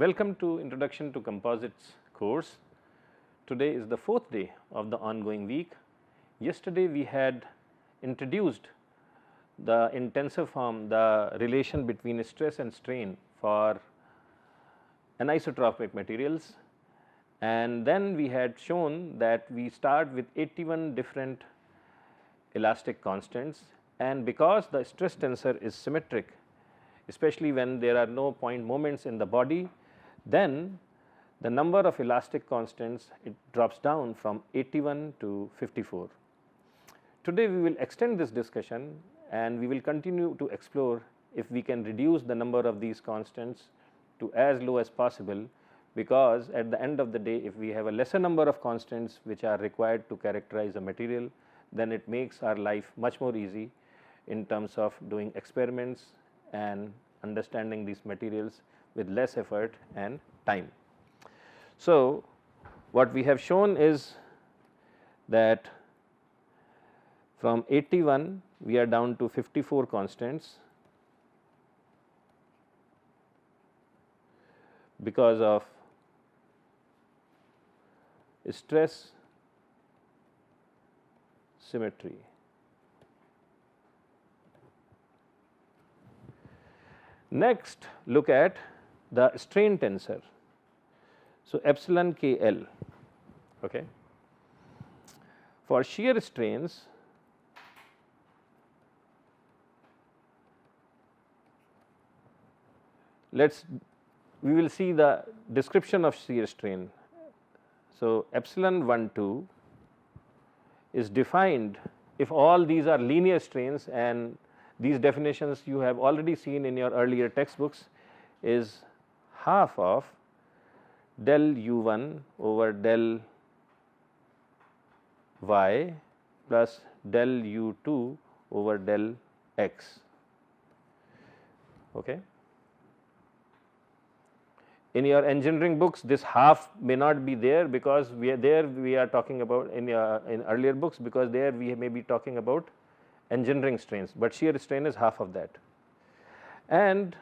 Welcome to Introduction to Composites course. Today is the 4th day of the ongoing week. Yesterday we had introduced in tensor form the relation between stress and strain for anisotropic materials, and then we had shown that we start with 81 different elastic constants, and because the stress tensor is symmetric, especially when there are no point moments in the body, then the number of elastic constants it drops down from 81 to 54. Today we will extend this discussion and we will continue to explore if we can reduce the number of these constants to as low as possible, because at the end of the day if we have a lesser number of constants which are required to characterize a material, then it makes our life much more easy in terms of doing experiments and understanding these materials with less effort and time. So, what we have shown is that from 81 we are down to 54 constants because of stress symmetry. Next, look at the strain tensor. So, epsilon K L. Okay. For shear strains, we will see the description of shear strain. So, epsilon 1 2 is defined if all these are linear strains, and these definitions you have already seen in your earlier textbooks, is half of del u1 over del y plus del u2 over del x. Okay. In your engineering books this half may not be there, because we are talking about in earlier books, because there we may be talking about engineering strains, but shear strain is half of that. And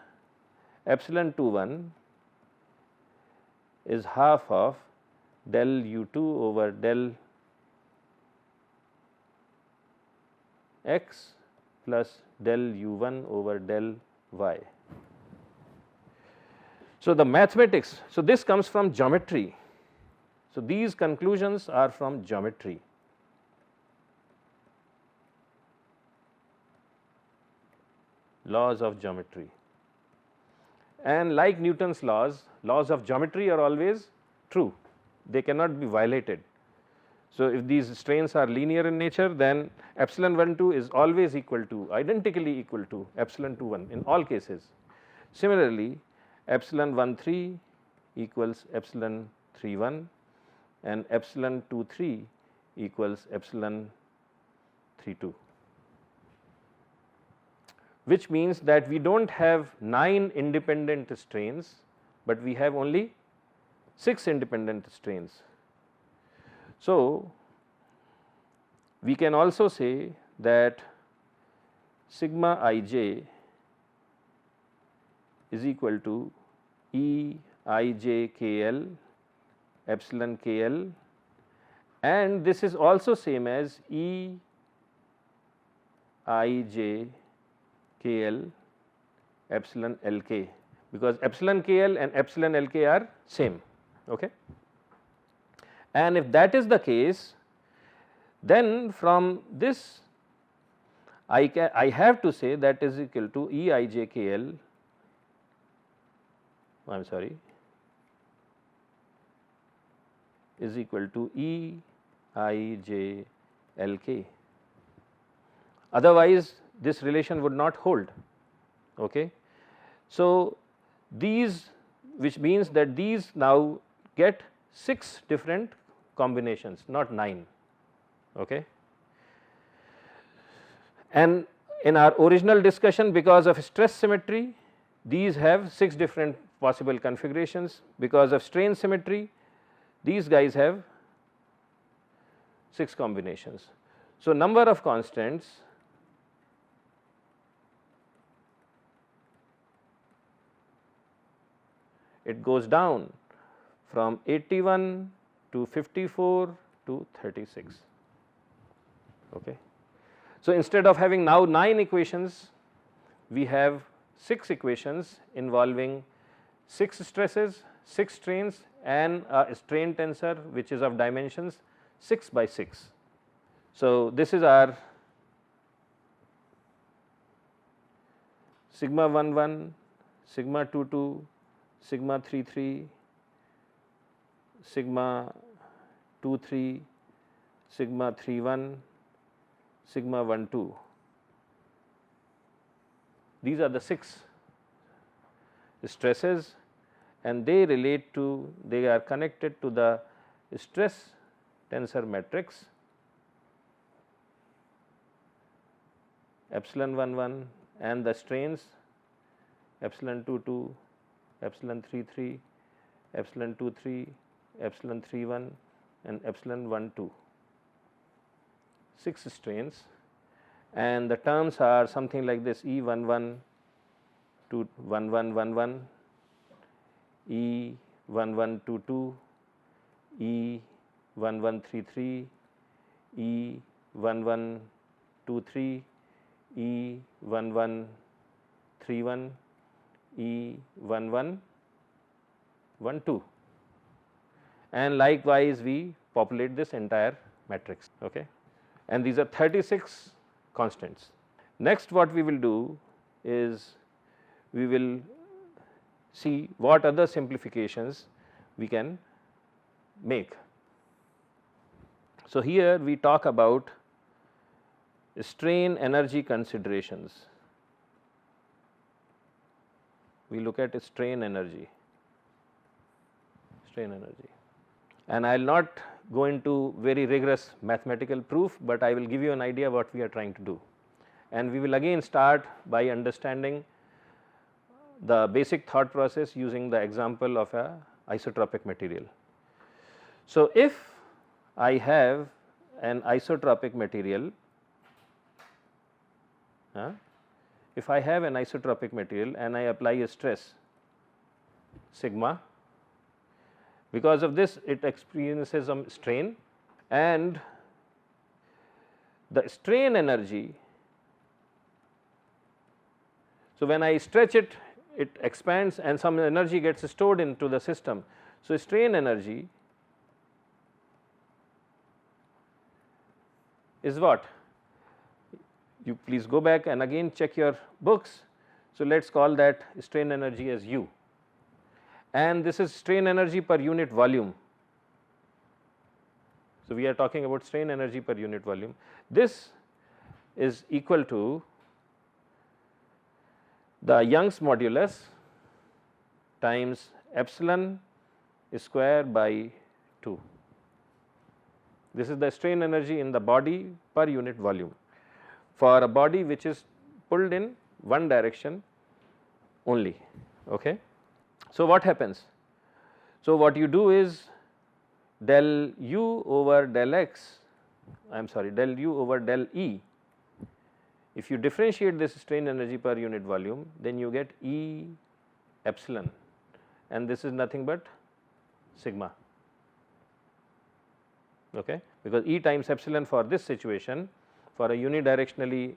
epsilon 2 1 is half of del u2 over del x plus del u1 over del y. So, the mathematics, so this comes from geometry. So, these conclusions are from geometry. Laws of geometry, and like Newton's laws of geometry are always true, they cannot be violated. So, if these strains are linear in nature, then epsilon 1 2 is always equal to, identically equal to epsilon 2 1 in all cases. Similarly, epsilon 1 3 equals epsilon 3 1 and epsilon 2 3 equals epsilon 3 2, which means that we do not have 9 independent strains, but we have only 6 independent strains. So, we can also say that sigma I j is equal to E I j k L epsilon k L, and this is also same as E I j k L epsilon L k, because epsilon k L and epsilon L k are same. Okay. And if that is the case, then from this I have to say that is equal to E I j k L, I am sorry, is equal to E I j L k. Otherwise, this relation would not hold. Okay. So, these, which means that these now get 6 different combinations, not 9. Okay. And in our original discussion, because of stress symmetry, these have 6 different possible configurations. Because of strain symmetry, these guys have 6 combinations. So, number of constants it goes down from 81 to 54 to 36. Okay. So, instead of having now 9 equations, we have 6 equations involving 6 stresses, 6 strains and a strain tensor which is of dimensions 6 by 6. So, this is our sigma 11, sigma 22, sigma 33, sigma 23, sigma 31, sigma 12. These are the 6 stresses and they relate to, they are connected to the stress tensor matrix epsilon 11 and the strains epsilon 22, epsilon 33, epsilon 23, epsilon 31 and epsilon 12. 6 strains and the terms are something like this: E11 to 1111, E1122, E1133, E1123, E1131, E1112, and likewise we populate this entire matrix. Okay. And these are 36 constants. Next, what we will do is we will see what other simplifications we can make. So, here we talk about strain energy considerations. We look at strain energy, and I will not go into very rigorous mathematical proof, but I will give you an idea what we are trying to do. And we will again start by understanding the basic thought process using the example of a isotropic material. So, if I have an isotropic material, and I apply a stress sigma, because of this it experiences some strain, and the strain energy, so when I stretch it, it expands and some energy gets stored into the system. So, strain energy is what? You please go back and again check your books. So, let us call that strain energy as U, and this is strain energy per unit volume. So, we are talking about strain energy per unit volume. This is equal to the Young's modulus times epsilon square by 2. This is the strain energy in the body per unit volume for a body which is pulled in one direction only. Okay. So, what happens? So, what you do is del u over del x, I am sorry, del u over del E. If you differentiate this strain energy per unit volume, then you get E epsilon, and this is nothing but sigma. Okay. Because E times epsilon for this situation, for a unidirectionally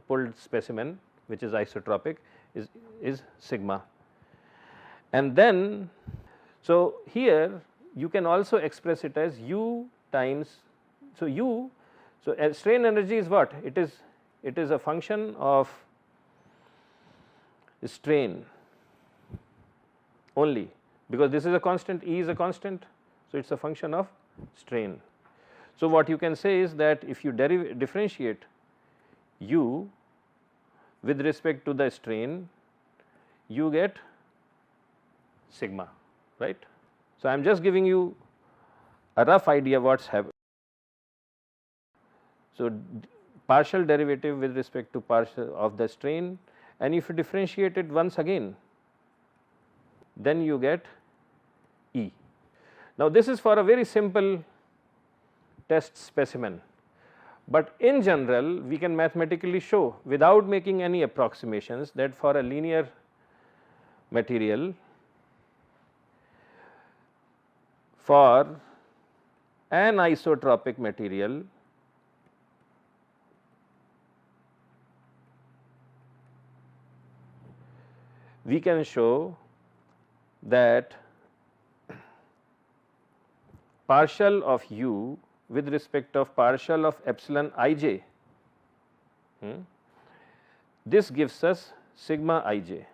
pulled specimen which is isotropic, is sigma. And then, so here you can also express it as U times, so U, so strain energy is what? It is a function of strain only, because this is a constant, E is a constant, so it is a function of strain. So, what you can say is that if you differentiate U with respect to the strain, you get sigma, right. So, I am just giving you a rough idea what is happening. So, partial derivative with respect to partial of the strain, and if you differentiate it once again, then you get E. Now, this is for a very simple test specimen, but in general we can mathematically show without making any approximations that for a linear material for an isotropic material we can show that partial of u with respect of partial of epsilon ij, this gives us sigma ij.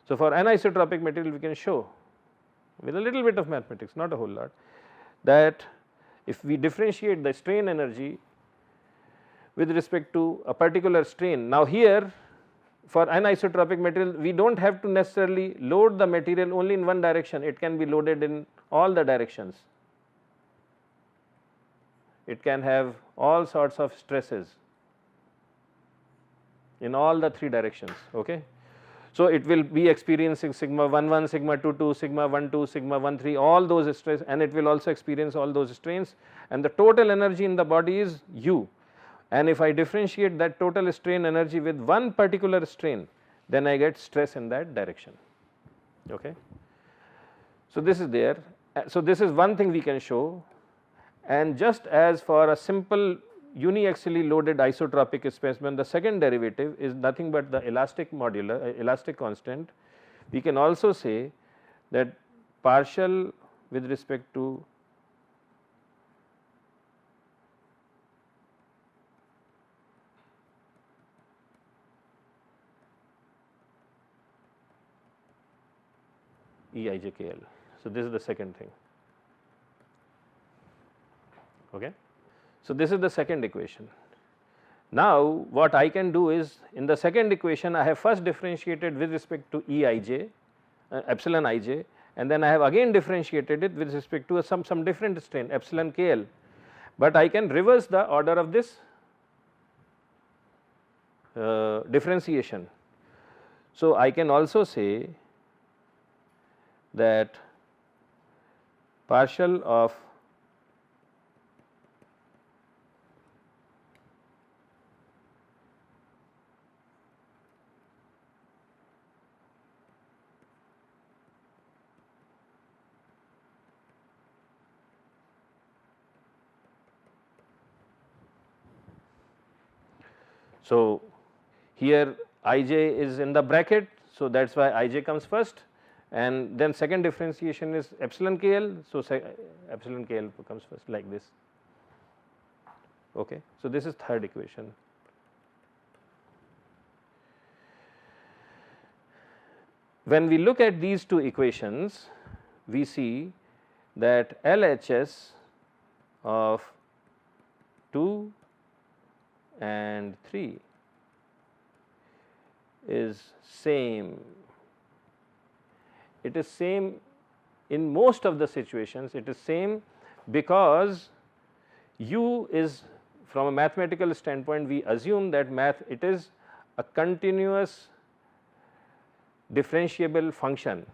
So, for anisotropic material we can show with a little bit of mathematics, not a whole lot, that if we differentiate the strain energy with respect to a particular strain. Now, here for anisotropic material we do not have to necessarily load the material only in one direction, it can be loaded in all the directions. It can have all sorts of stresses in all the three directions. Okay. So, it will be experiencing sigma 11, sigma 22, sigma 12, sigma 13, all those stress, and it will also experience all those strains, and the total energy in the body is u. And if I differentiate that total strain energy with one particular strain, then I get stress in that direction. Okay. So, this is there. So, this is one thing we can show, and just as for a simple uniaxially loaded isotropic specimen, the second derivative is nothing but the elastic modular, elastic constant. We can also say that partial with respect to Eijkl. So, this is the second thing. Okay. So, this is the second equation. Now, what I can do is in the second equation I have first differentiated with respect to Eij, epsilon ij, and then I have again differentiated it with respect to some different strain epsilon kl, but I can reverse the order of this differentiation. So, I can also say that partial of so, here ij is in the bracket, so that is why ij comes first, and then second differentiation is epsilon kl, so epsilon kl comes first like this. Okay. So, this is third equation. When we look at these two equations, we see that LHS of 2 and 3 is same. It is same in most of the situations, it is same because u is, from a mathematical standpoint, we assume that it is a continuous differentiable function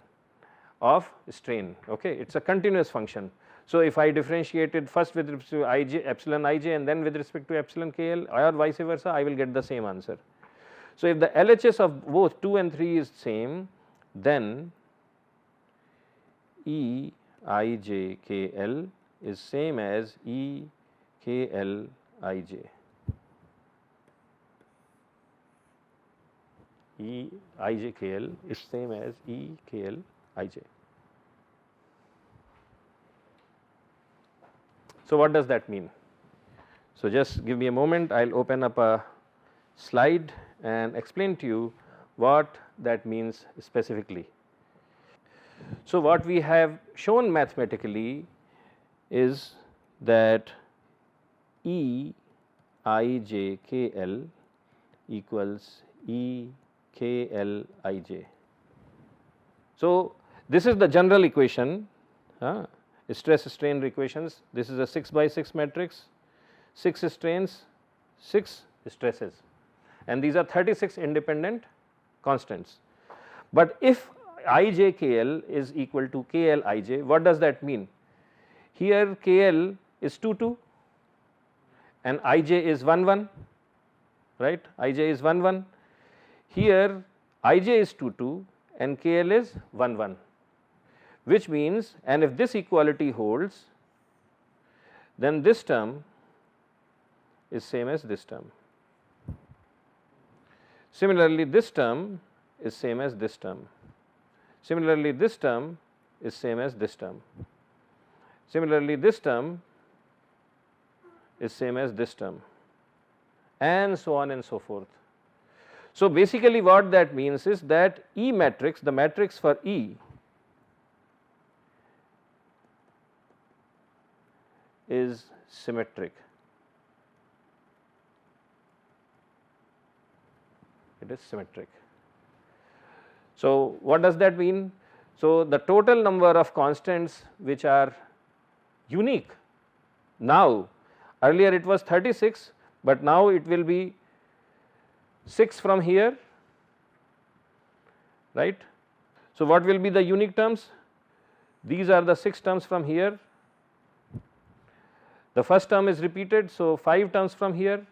of strain. Okay. It is a continuous function. So, if I differentiated first with respect to ij, epsilon ij, and then with respect to epsilon kl or vice versa, I will get the same answer. So, if the LHS of both 2 and 3 is same, then Eijkl is same as Eklij. Eijkl is same as Eklij. So, what does that mean? So, just give me a moment, I will open up a slide and explain to you what that means specifically. So, what we have shown mathematically is that Eijkl equals Eklij. So, this is the general equation, stress strain equations. This is a 6 by 6 matrix, 6 strains, 6 stresses, and these are 36 independent constants. But if Ijkl is equal to Klij, what does that mean? Here Kl is 2 2 and Ij is 1 1, right? Ij is 1 1. Here Ij is 2 2 and KL is 1 1, which means, and if this equality holds, then this term is same as this term. Similarly, this term is same as this term. Similarly, this term is same as this term. Similarly, this term is same as this term, and so on and so forth. So, basically what that means is that E matrix, the matrix for E, is symmetric. It is symmetric. So, what does that mean? So, the total number of constants which are unique now, earlier it was 36, but now it will be 6 from here, right. So, what will be the unique terms? These are the 6 terms from here. The first term is repeated, so 5 terms from here,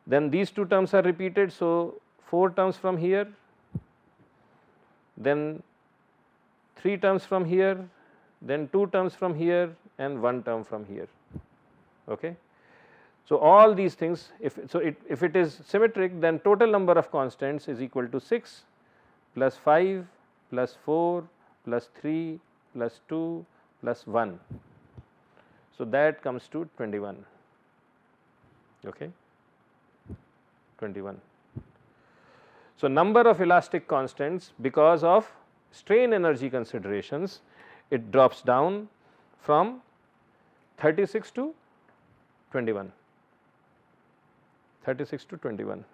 then these 2 terms are repeated, so 4 terms from here, then 3 terms from here, then 2 terms from here and 1 term from here. Okay. So, all these things, if it is symmetric, then total number of constants is equal to 6 plus 5 plus 4 plus 3 plus 2 plus 1. So, that comes to 21. Okay. 21. So, number of elastic constants, because of strain energy considerations, it drops down from 36 to 21. 36 to 21.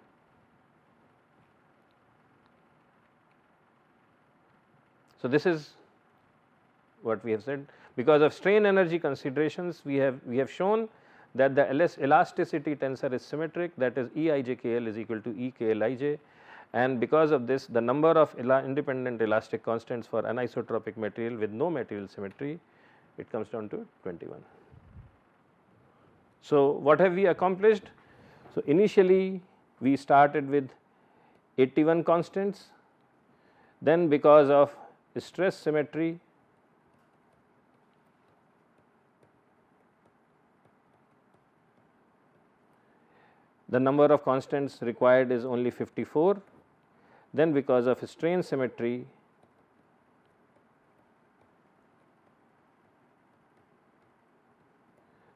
So, this is what we have said. Because of strain energy considerations, we have shown that the elasticity tensor is symmetric, that is Eijkl is equal to Eklij, and because of this, the number of independent elastic constants for anisotropic material with no material symmetry, it comes down to 21. So, what have we accomplished? So, initially we started with 81 constants, then because of stress symmetry, the number of constants required is only 54, then because of strain symmetry,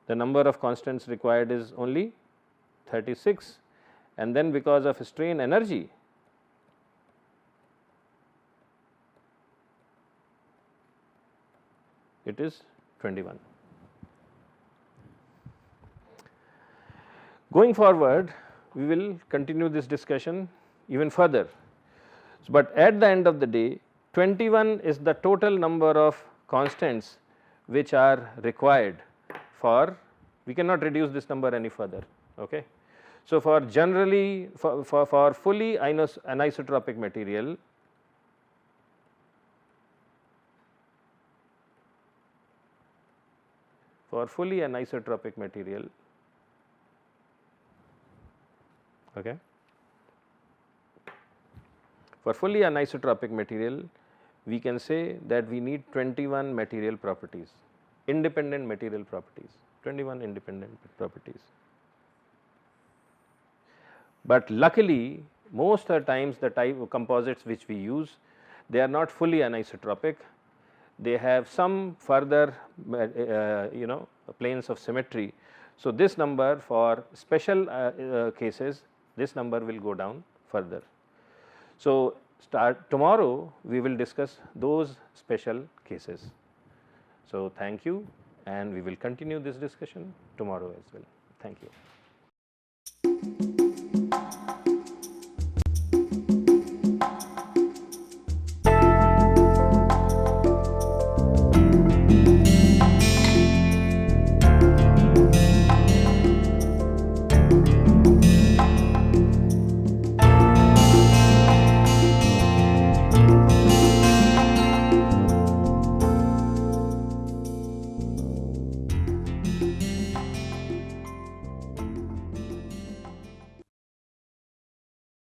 the number of constants required is only 36, and then because of strain energy, it is 21. Going forward, we will continue this discussion even further, but at the end of the day, 21 is the total number of constants which are required for, we cannot reduce this number any further. Okay. So, for generally for fully anisotropic material, okay. For fully anisotropic material, we can say that we need 21 material properties, independent material properties, 21 independent properties. But luckily, most of the times the type of composites which we use, they are not fully anisotropic, they have some further planes of symmetry. So, this number for special cases, this number will go down further. So, tomorrow we will discuss those special cases. So, thank you, and we will continue this discussion tomorrow as well. Thank you.